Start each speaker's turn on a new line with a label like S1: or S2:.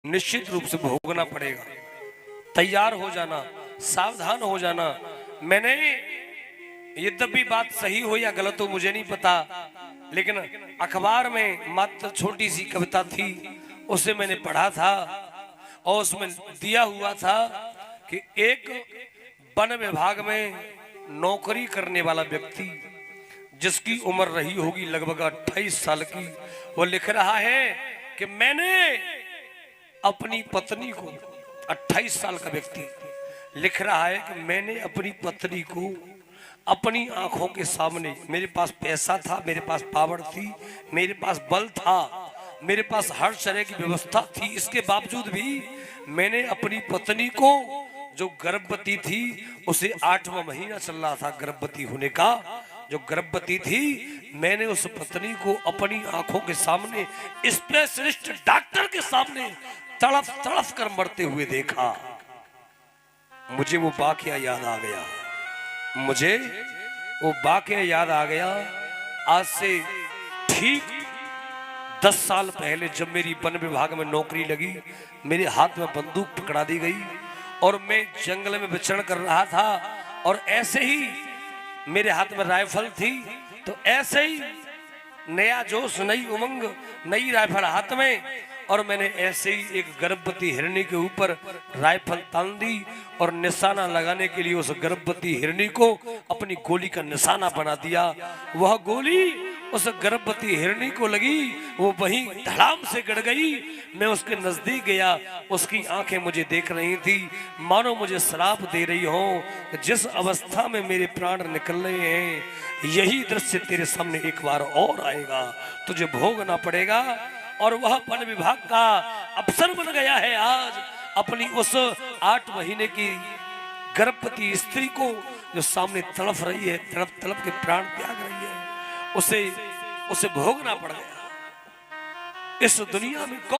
S1: निश्चित रूप से भोगना पड़ेगा। तैयार हो जाना, सावधान हो जाना। मैंने यद्यपि बात सही हो या गलत हो मुझे नहीं पता, लेकिन अखबार में मात्र छोटी सी कविता थी, उसे मैंने पढ़ा था और उसमें दिया हुआ था कि एक वन विभाग में नौकरी करने वाला व्यक्ति जिसकी उम्र रही होगी लगभग 28 साल की, वो लिख रहा है कि मैंने अपनी पत्नी को, 28 साल का व्यक्ति लिख रहा है कि मैंने अपनी पत्नी को अपनी आंखों के सामने, मेरे पास पैसा था, मेरे पास पावर थी, मेरे पास बल था, मेरे पास हर तरह की व्यवस्था थी, इसके बावजूद भी मैंने अपनी पत्नी को जो गर्भवती थी, उसे 8वां महीना चल रहा था गर्भवती होने का, जो गर्भवती थी, मैंने उस पत्नी को अपनी आंखों के सामने स्पेशलिस्ट डॉक्टर के सामने तड़फ तड़फ कर मरते हुए देखा। मुझे वो वाकया याद आ गया, मुझे वो वाकया याद आ गया। आज से ठीक 10 साल पहले जब मेरी वन विभाग में नौकरी लगी, मेरे हाथ में बंदूक पकड़ा दी गई और मैं जंगल में विचरण कर रहा था, और ऐसे ही मेरे हाथ में राइफल थी, तो ऐसे ही नया जोश, नई उमंग, नई राइफल हाथ में, और मैंने ऐसे ही एक गर्भवती हिरनी के ऊपर राइफल तान दी और निशाना लगाने के लिए उस गर्भवती हिरनी को अपनी गोली का निशाना बना दिया। वह गोली उस गर्भवती हिरनी को लगी, वो वहीं धड़ाम से गड़ गई। मैं उसके नजदीक गया, उसकी आंखें मुझे देख रही थी, मानो मुझे श्राप दे रही हो, जिस अवस्था में मेरे प्राण निकल रहे हैं यही दृश्य तेरे सामने एक बार और आएगा, तुझे भोगना पड़ेगा। और वह वन विभाग का अफसर बन गया है आज, अपनी उस 8 महीने की गर्भवती स्त्री को जो सामने तड़फ रही है, तड़प तड़प के प्राण त्याग रही है, उसे भोगना पड़ गया। इस दुनिया में